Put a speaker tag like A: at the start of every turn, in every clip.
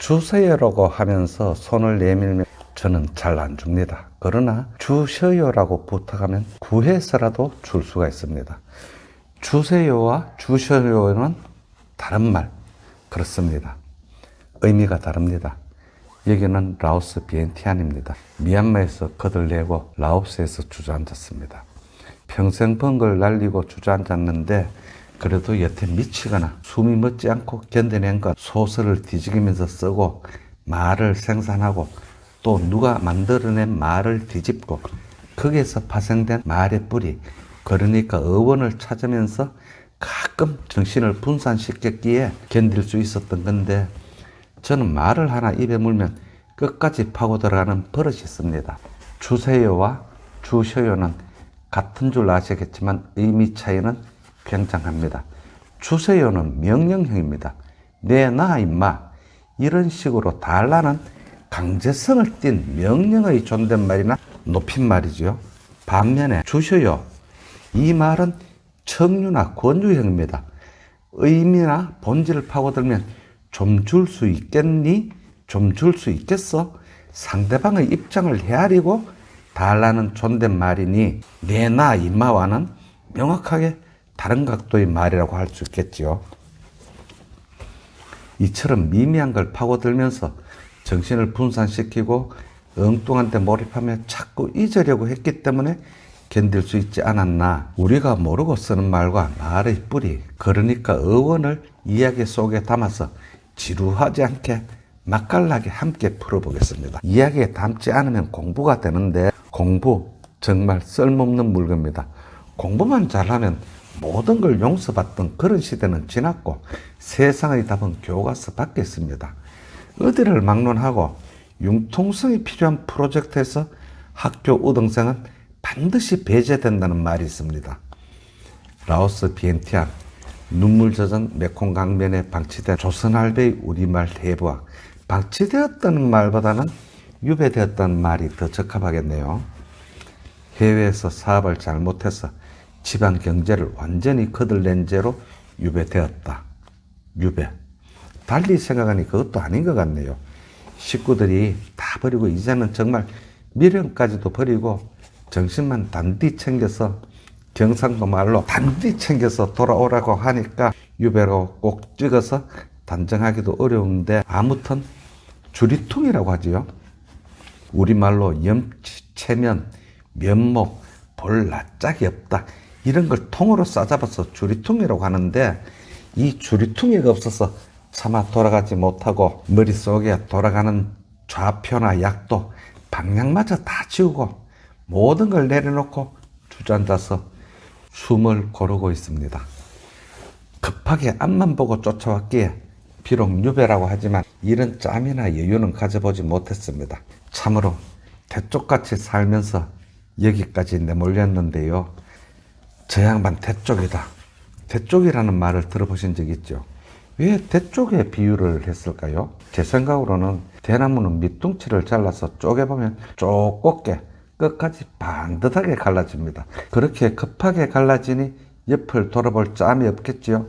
A: 주세요라고 하면서 손을 내밀면 저는 잘 안 줍니다. 그러나 주셔요라고 부탁하면 구해서라도 줄 수가 있습니다. 주세요와 주셔요는 다른 말, 그렇습니다. 의미가 다릅니다. 여기는 라오스 비엔티안입니다. 미얀마에서 거들내고 라오스에서 주저앉았습니다. 평생 번 걸 날리고 주저앉았는데 그래도 여태 미치거나 숨이 멎지 않고 견뎌낸 것, 소설을 뒤지기면서 쓰고 말을 생산하고 또 누가 만들어낸 말을 뒤집고 거기에서 파생된 말의 뿌리, 그러니까 어원을 찾으면서 가끔 정신을 분산시켰기에 견딜 수 있었던 건데, 저는 말을 하나 입에 물면 끝까지 파고 들어가는 버릇이 있습니다. 주세요와 주셔요는 같은 줄 아시겠지만 의미 차이는 굉장합니다. 주세요는 명령형입니다. 내놔 임마, 이런 식으로 달라는 강제성을 띤 명령의 존댓말이나 높임말이죠. 반면에 주셔요, 이 말은 청유나 권유형입니다. 의미나 본질을 파고들면 좀 줄 수 있겠니? 좀 줄 수 있겠어? 상대방의 입장을 헤아리고 달라는 존댓말이니 내놔 임마와는 명확하게 다른 각도의 말이라고 할 수 있겠지요. 이처럼 미미한 걸 파고들면서 정신을 분산시키고 엉뚱한 데 몰입하며 자꾸 잊으려고 했기 때문에 견딜 수 있지 않았나. 우리가 모르고 쓰는 말과 말의 뿌리, 그러니까 어원을 이야기 속에 담아서 지루하지 않게 맛깔나게 함께 풀어보겠습니다. 이야기에 담지 않으면 공부가 되는데 공부 정말 쓸모없는 물건입니다. 공부만 잘하면 모든 걸 용서받던 그런 시대는 지났고 세상의 답은 교과서 밖에 있습니다. 어디를 막론하고 융통성이 필요한 프로젝트에서 학교 우등생은 반드시 배제된다는 말이 있습니다. 라오스 비엔티안, 눈물 젖은 메콩 강변에 방치된 조선할배의 우리말 대부학, 방치되었다는 말보다는 유배되었다는 말이 더 적합하겠네요. 해외에서 사업을 잘못해서 지방 경제를 완전히 거들낸 죄로 유배되었다. 유배. 달리 생각하니 그것도 아닌 것 같네요. 식구들이 다 버리고 이제는 정말 미련까지도 버리고 정신만 단디 챙겨서, 경상도 말로 단디 챙겨서 돌아오라고 하니까 유배로 꼭 찍어서 단정하기도 어려운데 아무튼 주리통이라고 하지요. 우리말로 염치, 체면, 면목, 볼 낯짝이 없다, 이런 걸 통으로 싸잡아서 주리통이라고 하는데, 이 주리통이가 없어서 차마 돌아가지 못하고 머릿속에 돌아가는 좌표나 약도 방향마저 다 지우고 모든 걸 내려놓고 주저앉아서 숨을 고르고 있습니다. 급하게 앞만 보고 쫓아왔기에 비록 유배라고 하지만 이런 짬이나 여유는 가져보지 못했습니다. 참으로 대쪽같이 살면서 여기까지 내몰렸는데요. 저 양반 대쪽이다. 대쪽이라는 말을 들어보신 적 있죠? 왜 대쪽에 비유를 했을까요? 제 생각으로는 대나무는 밑둥치를 잘라서 쪼개보면 쪼곱게 끝까지 반듯하게 갈라집니다. 그렇게 급하게 갈라지니 옆을 돌아볼 짬이 없겠지요.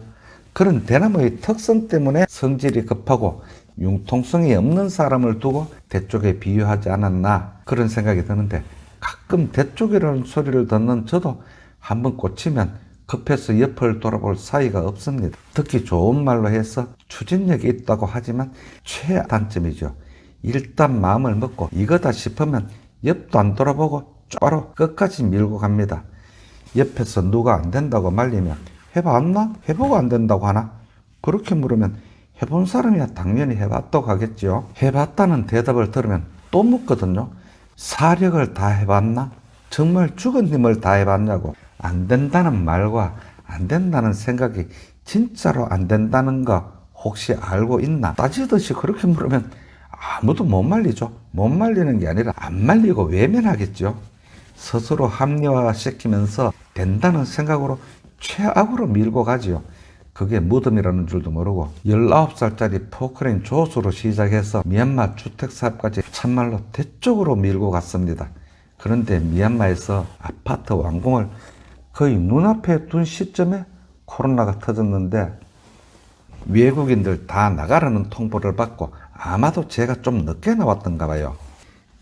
A: 그런 대나무의 특성 때문에 성질이 급하고 융통성이 없는 사람을 두고 대쪽에 비유하지 않았나, 그런 생각이 드는데, 가끔 대쪽이라는 소리를 듣는 저도 한번 꽂히면 급해서 옆을 돌아볼 사이가 없습니다. 듣기 좋은 말로 해서 추진력이 있다고 하지만 최단점이죠. 일단 마음을 먹고 이거다 싶으면 옆도 안 돌아보고 바로 끝까지 밀고 갑니다. 옆에서 누가 안 된다고 말리면 해봤나? 해보고 안 된다고 하나? 그렇게 물으면 해본 사람이야 당연히 해봤다고 하겠지요. 해봤다는 대답을 들으면 또 묻거든요. 사력을 다 해봤나? 정말 죽은 힘을 다 해봤냐고. 안 된다는 말과 안 된다는 생각이 진짜로 안 된다는 거 혹시 알고 있나? 따지듯이 그렇게 물으면 아무도 못 말리죠. 못 말리는 게 아니라 안 말리고 외면하겠죠. 스스로 합리화시키면서 된다는 생각으로 최악으로 밀고 가지요. 그게 무덤이라는 줄도 모르고 19살짜리 포크레인 조수로 시작해서 미얀마 주택사업까지 참말로 대쪽으로 밀고 갔습니다. 그런데 미얀마에서 아파트 완공을 거의 눈앞에 둔 시점에 코로나가 터졌는데 외국인들 다 나가라는 통보를 받고 아마도 제가 좀 늦게 나왔던가 봐요.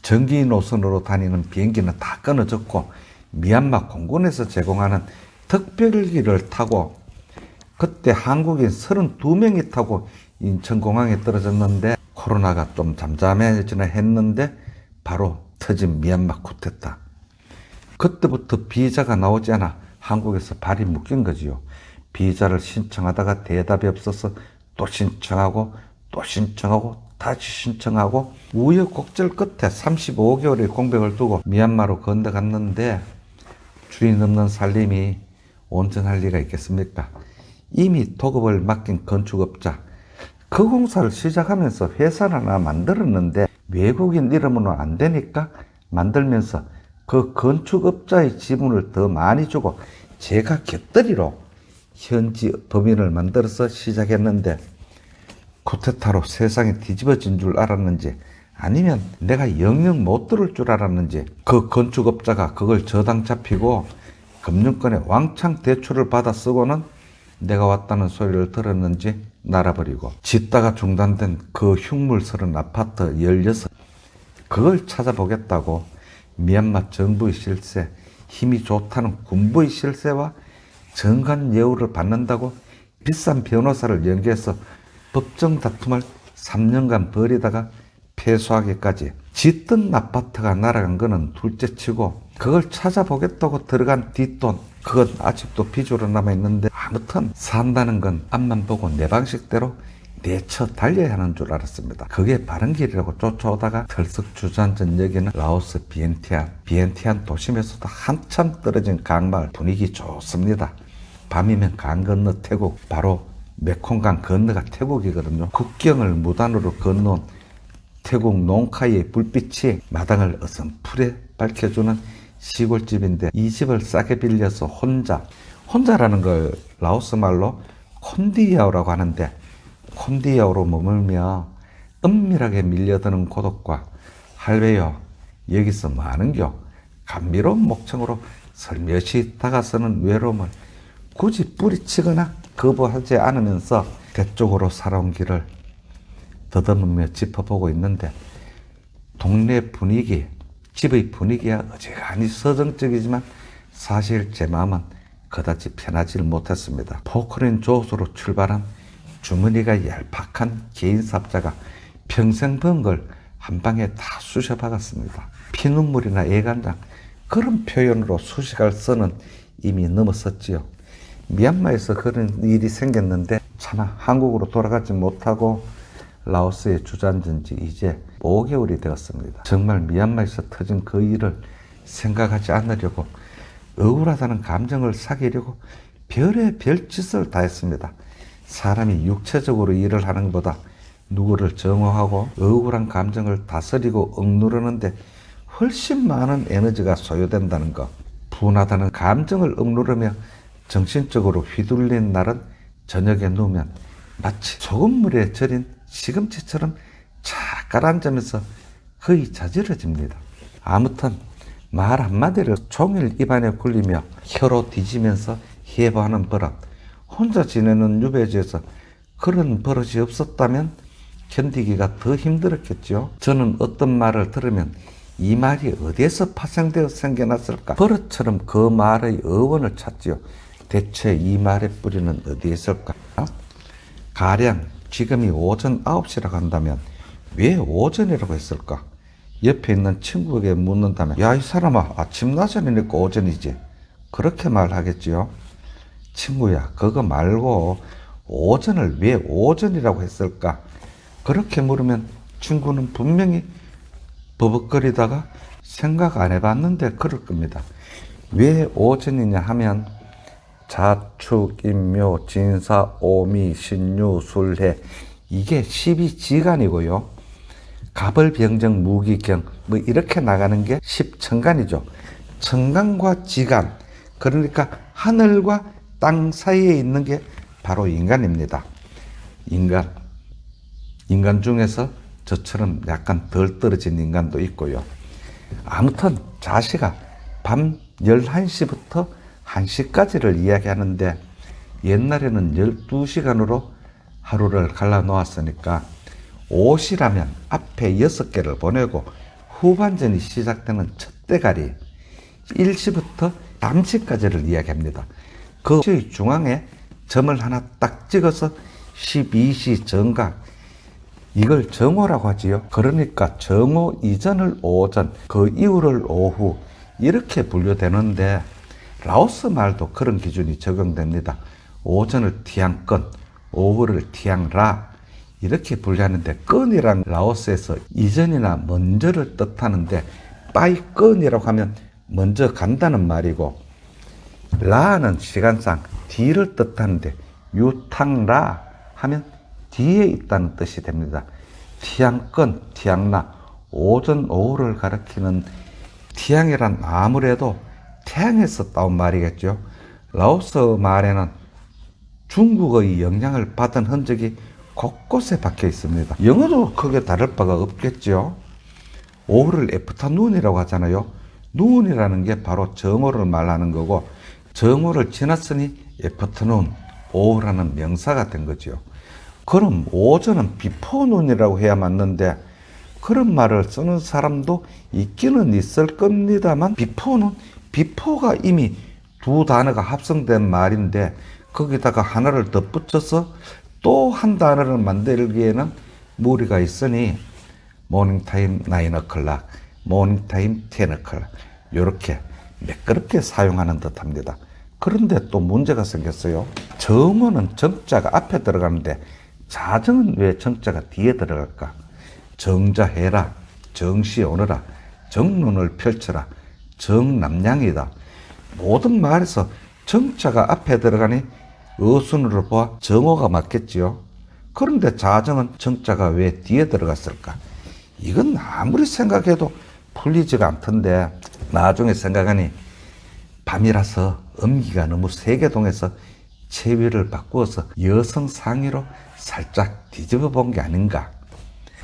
A: 전기 노선으로 다니는 비행기는 다 끊어졌고 미얀마 공군에서 제공하는 특별기를 타고 그때 한국인 32명이 타고 인천공항에 떨어졌는데 코로나가 좀 잠잠해지나 했는데 바로 터진 미얀마 쿠데타. 그때부터 비자가 나오지 않아 한국에서 발이 묶인 거지요. 비자를 신청하다가 대답이 없어서 또 신청하고 또 신청하고 다시 신청하고 우여곡절 끝에 35개월의 공백을 두고 미얀마로 건너갔는데 주인 없는 살림이 온전할 리가 있겠습니까? 이미 도급을 맡긴 건축업자, 그 공사를 시작하면서 회사를 하나 만들었는데 외국인 이름으로는 안 되니까 만들면서 그 건축업자의 지분을 더 많이 주고 제가 곁들이로 현지 법인을 만들어서 시작했는데 쿠데타로 세상이 뒤집어진 줄 알았는지 아니면 내가 영영 못 들을 줄 알았는지 그 건축업자가 그걸 저당 잡히고 금융권에 왕창 대출을 받아 쓰고는 내가 왔다는 소리를 들었는지 날아버리고 짓다가 중단된 그 흉물스러운 아파트 16 그걸 찾아보겠다고 미얀마 정부의 실세, 힘이 좋다는 군부의 실세와 정관 예우를 받는다고 비싼 변호사를 연계해서 법정 다툼을 3년간 벌이다가 패소하기까지 짓던 아파트가 날아간 거는 둘째치고 그걸 찾아보겠다고 들어간 뒷돈 그건 아직도 빚으로 남아있는데 아무튼 산다는 건 앞만 보고 내 방식대로 내쳐 달려야 하는 줄 알았습니다. 그게 바른 길이라고 쫓아오다가 털썩 주저앉은 여기는 라오스 비엔티안 도심에서도 한참 떨어진 강마을 분위기 좋습니다. 밤이면 강 건너 태국 바로 메콩강 건너가 태국이거든요. 국경을 무단으로 건너온 태국 농카이의 불빛이 마당을 어슴푸레 밝혀주는 시골집인데 이 집을 싸게 빌려서 혼자라는 걸 라오스 말로 콘디야오라고 하는데 콘디야오로 머물며 은밀하게 밀려드는 고독과 할배여 여기서 뭐하는겨 감미로운 목청으로 살며시 다가서는 외로움을 굳이 뿌리치거나 거부하지 않으면서 대쪽으로 살아온 길을 더듬으며 짚어보고 있는데 동네 분위기, 집의 분위기야 어지간히 서정적이지만 사실 제 마음은 그다지 편하지 못했습니다. 포크레인 조수로 출발한 주머니가 얄팍한 개인사업자가 평생 번 걸 한 방에 다 쑤셔박았습니다. 피눈물이나 애간장 그런 표현으로 수식할 선은 이미 넘었었지요. 미얀마에서 그런 일이 생겼는데 차마 한국으로 돌아가지 못하고 라오스에 주저앉은 지 이제 5개월이 되었습니다. 정말 미얀마에서 터진 그 일을 생각하지 않으려고 억울하다는 감정을 사귀려고 별의 별짓을 다 했습니다. 사람이 육체적으로 일을 하는 것보다 누구를 정화하고 억울한 감정을 다스리고 억누르는데 훨씬 많은 에너지가 소요된다는 것. 분하다는 감정을 억누르며 정신적으로 휘둘린 날은 저녁에 누우면 마치 소금물에 절인 시금치처럼 착 가라앉으면서 거의 자지러집니다. 아무튼 말 한마디를 종일 입안에 굴리며 혀로 뒤지면서 해부하는 버릇. 혼자 지내는 유배지에서 그런 버릇이 없었다면 견디기가 더 힘들었겠죠. 저는 어떤 말을 들으면 이 말이 어디에서 파생되어 생겨났을까? 버릇처럼 그 말의 어원을 찾지요. 대체 이 말의 뿌리는 어디에 있을까? 가령 지금이 오전 9시라고 한다면 왜 오전이라고 했을까? 옆에 있는 친구에게 묻는다면 야, 이 사람아, 아침 낮이니까 오전이지. 그렇게 말하겠지요. 친구야, 그거 말고 오전을 왜 오전이라고 했을까? 그렇게 물으면 친구는 분명히 버벅거리다가 생각 안 해봤는데 그럴 겁니다. 왜 오전이냐 하면 자축, 인묘, 진사, 오미, 신유, 술해 이게 12지간이고요. 가벌병정, 무기경 뭐 이렇게 나가는 게 10천간이죠. 천간과 지간, 그러니까 하늘과 땅 사이에 있는 게 바로 인간입니다. 인간 중에서 저처럼 약간 덜 떨어진 인간도 있고요. 아무튼 자시가 밤 11시부터 1시까지를 이야기하는데 옛날에는 12시간으로 하루를 갈라 놓았으니까 옷이라면 앞에 6개를 보내고 후반전이 시작되는 첫 대가리 1시부터 3시까지를 이야기합니다. 그 중앙에 점을 하나 딱 찍어서 12시 정각, 이걸 정오라고 하지요. 그러니까 정오 이전을 오전, 그 이후를 오후 이렇게 분류되는데 라오스 말도 그런 기준이 적용됩니다. 오전을 티앙건, 오후를 티앙라 이렇게 분류하는데 건이란 라오스에서 이전이나 먼저를 뜻하는데 빠이건이라고 하면 먼저 간다는 말이고 라는 시간상 뒤를 뜻하는데 유탕라 하면 뒤에 있다는 뜻이 됩니다. 티앙건, 티앙라, 오전, 오후를 가리키는 티앙이란 아무래도 태양에서 따온 말이겠죠. 라오스 말에는 중국의 영향을 받은 흔적이 곳곳에 박혀 있습니다. 영어도 크게 다를 바가 없겠죠. 오후를 애프터눈이라고 하잖아요. 눈이라는 게 바로 정오를 말하는 거고 정오를 지났으니 애프터눈, 오후라는 명사가 된 거죠. 그럼 오전은 비포눈이라고 해야 맞는데 그런 말을 쓰는 사람도 있기는 있을 겁니다만 비포는 비포가 이미 두 단어가 합성된 말인데 거기다가 하나를 덧붙여서 또 한 단어를 만들기에는 무리가 있으니 모닝타임 9:00, 모닝타임 10:00 이렇게 매끄럽게 사용하는 듯 합니다. 그런데 또 문제가 생겼어요. 정오는 정자가 앞에 들어가는데 자정은 왜 정자가 뒤에 들어갈까? 정자해라, 정시오너라, 정론을 펼쳐라, 정남량이다. 모든 말에서 정자가 앞에 들어가니 어순으로 보아 정오가 맞겠지요. 그런데 자정은 정자가 왜 뒤에 들어갔을까? 이건 아무리 생각해도 풀리지가 않던데 나중에 생각하니 밤이라서 음기가 너무 세게 동해서 체위를 바꾸어서 여성 상의로 살짝 뒤집어 본 게 아닌가.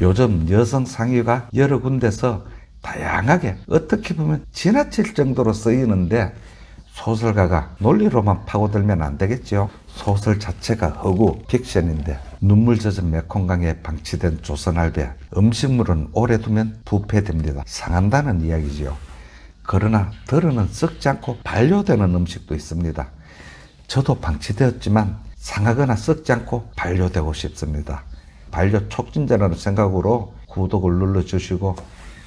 A: 요즘 여성 상의가 여러 군데서 다양하게 어떻게 보면 지나칠 정도로 쓰이는데 소설가가 논리로만 파고들면 안 되겠죠. 소설 자체가 허구 픽션인데 눈물 젖은 메콩강에 방치된 조선알배, 음식물은 오래 두면 부패됩니다. 상한다는 이야기지요. 그러나 덜어는 썩지 않고 반려되는 음식도 있습니다. 저도 방치되었지만 상하거나 썩지 않고 반려되고 싶습니다. 반려 촉진자라는 생각으로 구독을 눌러주시고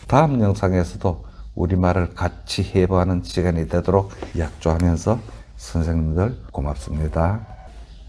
A: 다음 영상에서도 우리말을 같이 해보는 시간이 되도록 약조하면서 선생님들 고맙습니다.